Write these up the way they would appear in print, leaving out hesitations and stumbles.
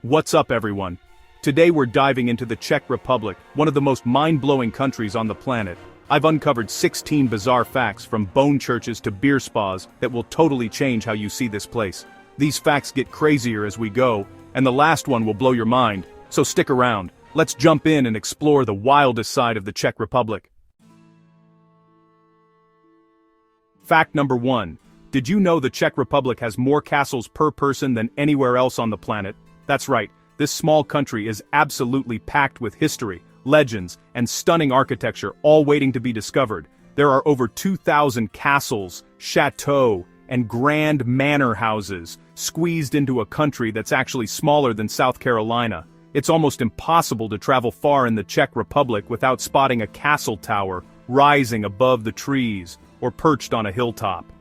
What's up, everyone? Today we're diving into the Czech Republic, one of the most mind-blowing countries on the planet. I've uncovered 16 bizarre facts from bone churches to beer spas that will totally change how you see this place. These facts get crazier as we go, and the last one will blow your mind, so stick around. Let's jump in and explore the wildest side of the Czech Republic. Fact number 1. Did you know the Czech Republic has more castles per person than anywhere else on the planet? That's right, this small country is absolutely packed with history, legends, and stunning architecture all waiting to be discovered. There are over 2,000 castles, chateaux, and grand manor houses squeezed into a country that's actually smaller than South Carolina. It's almost impossible to travel far in the Czech Republic without spotting a castle tower rising above the trees or perched on a hilltop.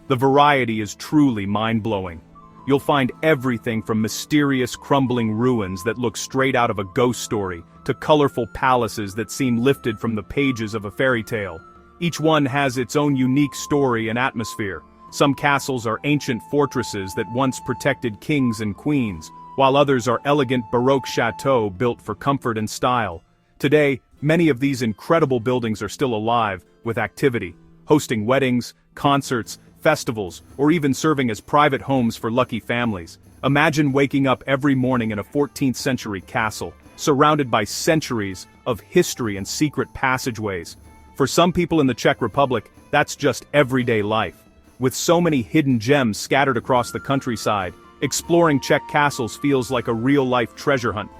The variety is truly mind-blowing. You'll find everything from mysterious crumbling ruins that look straight out of a ghost story, to colorful palaces that seem lifted from the pages of a fairy tale. Each one has its own unique story and atmosphere. Some castles are ancient fortresses that once protected kings and queens, while others are elegant Baroque chateaux built for comfort and style. Today, many of these incredible buildings are still alive, with activity, hosting weddings, concerts, festivals, or even serving as private homes for lucky families. Imagine waking up every morning in a 14th century castle, surrounded by centuries of history and secret passageways. For some people in the Czech Republic, that's just everyday life. With so many hidden gems scattered across the countryside, exploring Czech castles feels like a real-life treasure hunt.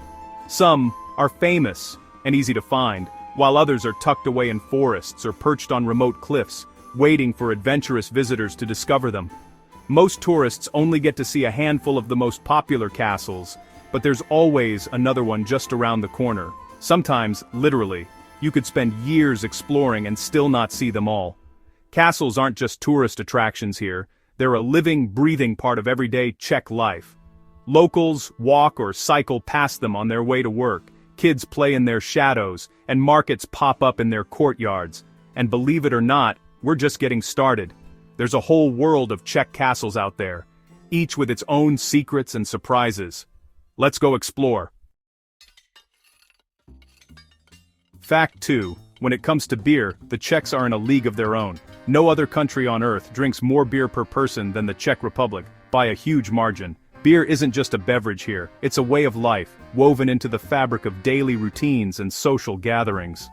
Some are famous and easy to find, while others are tucked away in forests or perched on remote cliffs, waiting for adventurous visitors to discover them. Most tourists only get to see a handful of the most popular castles, but there's always another one just around the corner. Sometimes, literally, you could spend years exploring and still not see them all. Castles aren't just tourist attractions here, they're a living, breathing part of everyday Czech life. Locals walk or cycle past them on their way to work, kids play in their shadows, and markets pop up in their courtyards. And believe it or not, we're just getting started. There's a whole world of Czech castles out there, each with its own secrets and surprises. Let's go explore. Fact 2. When it comes to beer, the Czechs are in a league of their own. No other country on earth drinks more beer per person than the Czech Republic, by a huge margin. Beer isn't just a beverage here, it's a way of life, woven into the fabric of daily routines and social gatherings.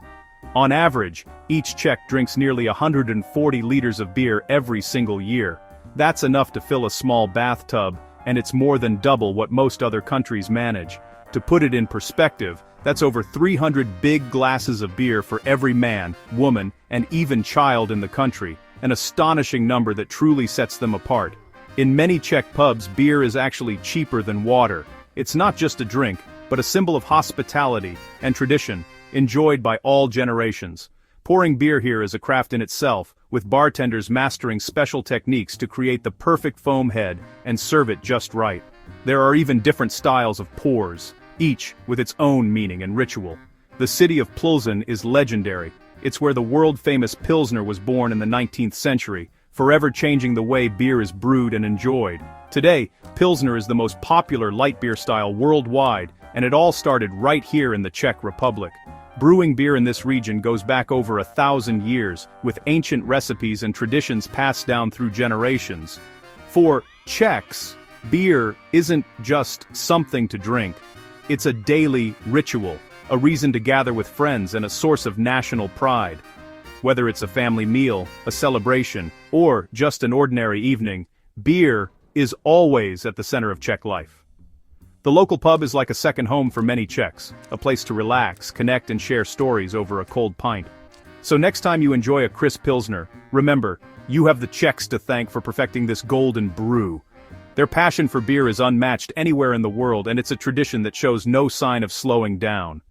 On average, each Czech drinks nearly 140 liters of beer every single year. That's enough to fill a small bathtub, and it's more than double what most other countries manage. To put it in perspective, that's over 300 big glasses of beer for every man, woman, and even child in the country, an astonishing number that truly sets them apart. In many Czech pubs, beer is actually cheaper than water. It's not just a drink, but a symbol of hospitality and tradition, enjoyed by all generations. Pouring beer here is a craft in itself, with bartenders mastering special techniques to create the perfect foam head and serve it just right. There are even different styles of pours, each with its own meaning and ritual. The city of Pilsen is legendary. It's where the world-famous Pilsner was born in the 19th century, forever changing the way beer is brewed and enjoyed. Today, Pilsner is the most popular light beer style worldwide, and it all started right here in the Czech Republic. Brewing beer in this region goes back over 1,000 years, with ancient recipes and traditions passed down through generations. For Czechs, beer isn't just something to drink. It's a daily ritual, a reason to gather with friends and a source of national pride. Whether it's a family meal, a celebration, or just an ordinary evening, beer is always at the center of Czech life. The local pub is like a second home for many Czechs, a place to relax, connect and share stories over a cold pint. So next time you enjoy a crisp Pilsner, remember, you have the Czechs to thank for perfecting this golden brew. Their passion for beer is unmatched anywhere in the world, and it's a tradition that shows no sign of slowing down.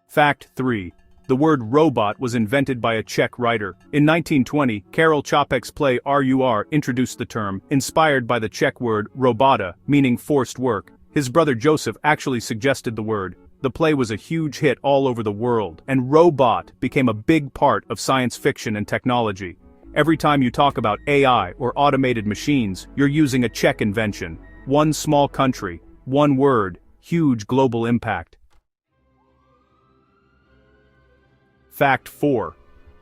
Fact 3. The word robot was invented by a Czech writer. In 1920, Karel Čapek's play RUR introduced the term, inspired by the Czech word robota, meaning forced work. His brother Joseph actually suggested the word. The play was a huge hit all over the world, and robot became a big part of science fiction and technology. Every time you talk about AI or automated machines, you're using a Czech invention. One small country, one word, huge global impact. Fact 4.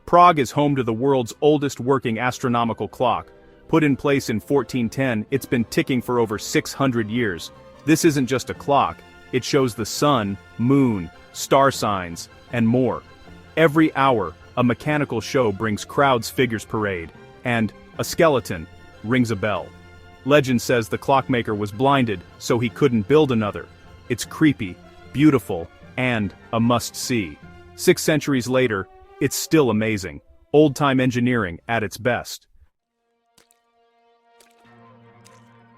Prague is home to the world's oldest working astronomical clock. Put in place in 1410, it's been ticking for over 600 years. This isn't just a clock, it shows the sun, moon, star signs, and more. Every hour, a mechanical show brings crowds figures parade, and a skeleton rings a bell. Legend says the clockmaker was blinded, so he couldn't build another. It's creepy, beautiful, and a must-see. 6 centuries later, it's still amazing. Old-time engineering at its best.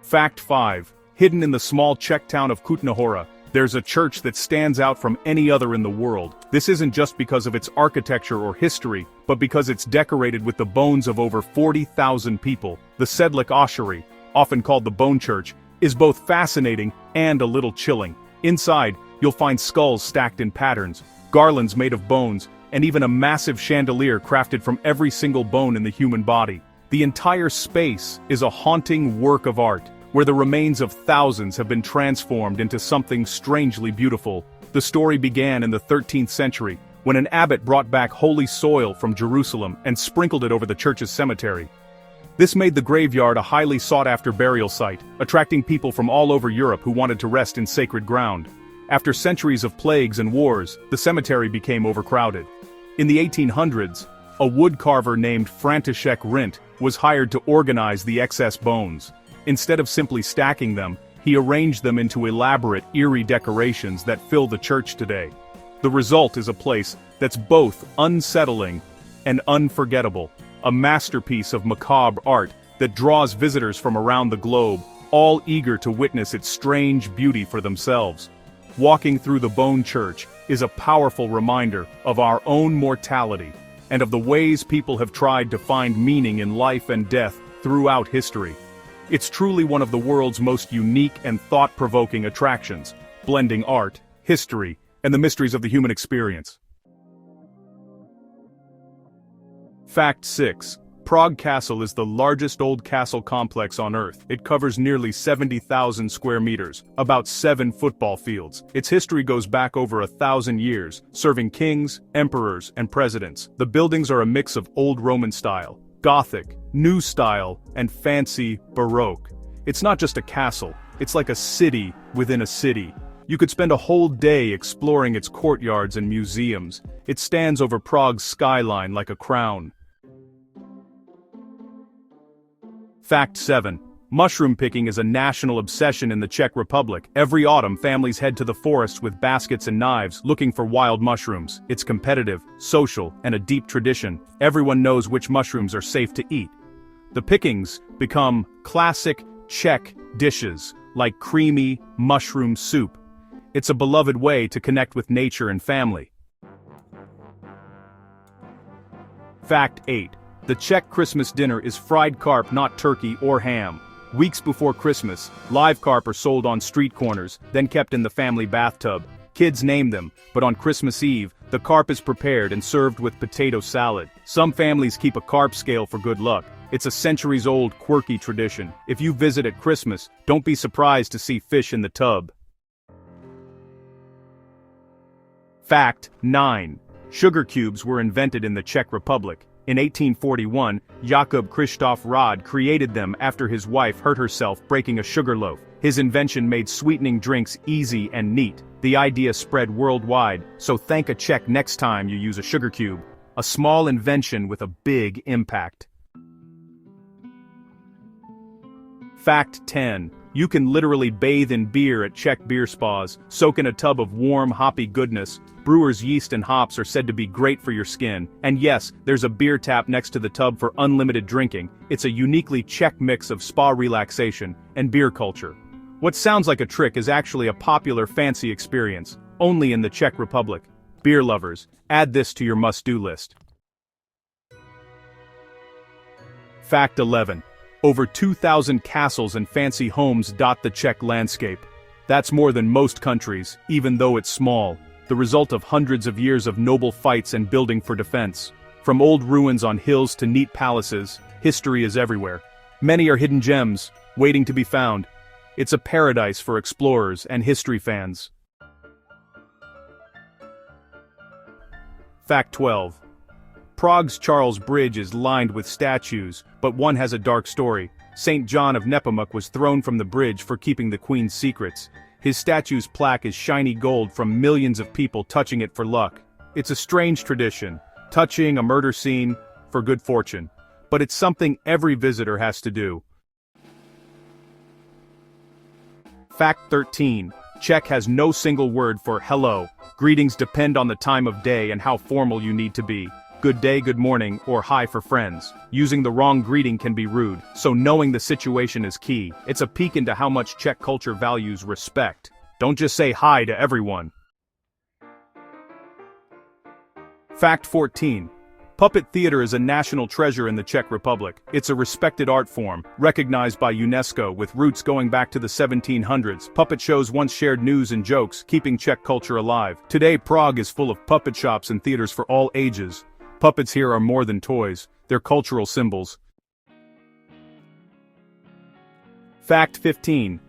Fact 5. Hidden in the small Czech town of Kutná Hora, there's a church that stands out from any other in the world. This isn't just because of its architecture or history, but because it's decorated with the bones of over 40,000 people. The Sedlík ossuary, often called the Bone Church, is both fascinating and a little chilling. Inside, you'll find skulls stacked in patterns, garlands made of bones, and even a massive chandelier crafted from every single bone in the human body. The entire space is a haunting work of art, where the remains of thousands have been transformed into something strangely beautiful. The story began in the 13th century, when an abbot brought back holy soil from Jerusalem and sprinkled it over the church's cemetery. This made the graveyard a highly sought-after burial site, attracting people from all over Europe who wanted to rest in sacred ground. After centuries of plagues and wars, the cemetery became overcrowded. In the 1800s, a woodcarver named František Rint was hired to organize the excess bones. Instead of simply stacking them, he arranged them into elaborate, eerie decorations that fill the church today. The result is a place that's both unsettling and unforgettable, a masterpiece of macabre art that draws visitors from around the globe, all eager to witness its strange beauty for themselves. Walking through the Bone Church is a powerful reminder of our own mortality and of the ways people have tried to find meaning in life and death throughout history. It's truly one of the world's most unique and thought-provoking attractions, blending art, history, and the mysteries of the human experience. Fact 6. Prague Castle is the largest old castle complex on Earth. It covers nearly 70,000 square meters, about 7 football fields. Its history goes back over 1,000 years, serving kings, emperors, and presidents. The buildings are a mix of old Roman style, Gothic, New Style, and fancy Baroque. It's not just a castle, it's like a city within a city. You could spend a whole day exploring its courtyards and museums. It stands over Prague's skyline like a crown. Fact 7. Mushroom picking is a national obsession in the Czech Republic. Every autumn, families head to the forests with baskets and knives, looking for wild mushrooms. It's competitive, social, and a deep tradition. Everyone knows which mushrooms are safe to eat. The pickings become classic Czech dishes, like creamy mushroom soup. It's a beloved way to connect with nature and family. Fact 8. The Czech Christmas dinner is fried carp, not turkey or ham. Weeks before Christmas, live carp are sold on street corners, then kept in the family bathtub. Kids name them, but on Christmas Eve, the carp is prepared and served with potato salad. Some families keep a carp scale for good luck. It's a centuries-old, quirky tradition. If you visit at Christmas, don't be surprised to see fish in the tub. Fact 9. Sugar cubes were invented in the Czech Republic. In 1841, Jakub Krzysztof Rod created them after his wife hurt herself breaking a sugar loaf. His invention made sweetening drinks easy and neat. The idea spread worldwide, so thank a Czech next time you use a sugar cube. A small invention with a big impact. Fact 10. You can literally bathe in beer at Czech beer spas, soak in a tub of warm, hoppy goodness. Brewer's yeast and hops are said to be great for your skin. And yes, there's a beer tap next to the tub for unlimited drinking. It's a uniquely Czech mix of spa relaxation and beer culture. What sounds like a trick is actually a popular fancy experience, only in the Czech Republic. Beer lovers, add this to your must-do list. Fact 11. Over 2,000 castles and fancy homes dot the Czech landscape. That's more than most countries, even though it's small, the result of hundreds of years of noble fights and building for defense. From old ruins on hills to neat palaces, history is everywhere. Many are hidden gems, waiting to be found. It's a paradise for explorers and history fans. Fact 12. Prague's Charles Bridge is lined with statues, but one has a dark story. St. John of Nepomuk was thrown from the bridge for keeping the Queen's secrets. His statue's plaque is shiny gold from millions of people touching it for luck. It's a strange tradition, touching a murder scene for good fortune. But it's something every visitor has to do. Fact 13. Czech has no single word for hello. Greetings depend on the time of day and how formal you need to be. Good day, good morning, or hi for friends. Using the wrong greeting can be rude, so knowing the situation is key. It's a peek into how much Czech culture values respect. Don't just say hi to everyone. Fact 14. Puppet theater is a national treasure in the Czech Republic. It's a respected art form, recognized by UNESCO with roots going back to the 1700s. Puppet shows once shared news and jokes, keeping Czech culture alive. Today, Prague is full of puppet shops and theaters for all ages. Puppets here are more than toys, they're cultural symbols. Fact 15.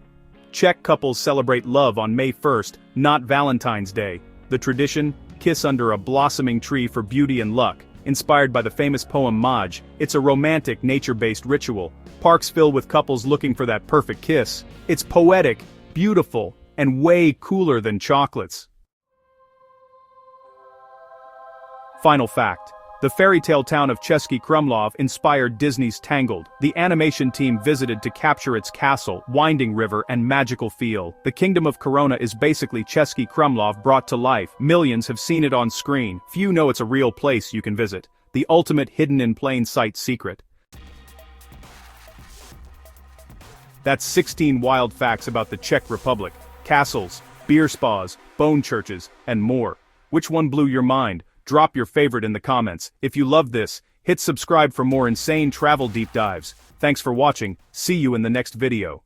Czech couples celebrate love on May 1st, not Valentine's Day. The tradition? Kiss under a blossoming tree for beauty and luck. Inspired by the famous poem Maj, it's a romantic, nature-based ritual. Parks fill with couples looking for that perfect kiss. It's poetic, beautiful, and way cooler than chocolates. Final fact. The fairy tale town of Český Krumlov inspired Disney's Tangled. The animation team visited to capture its castle, winding river, and magical feel. The Kingdom of Corona is basically Český Krumlov brought to life. Millions have seen it on screen. Few know it's a real place you can visit. The ultimate hidden in plain sight secret. That's 16 wild facts about the Czech Republic. Castles, beer spas, bone churches, and more. Which one blew your mind? Drop your favorite in the comments. If you loved this, hit subscribe for more insane travel deep dives. Thanks for watching, see you in the next video.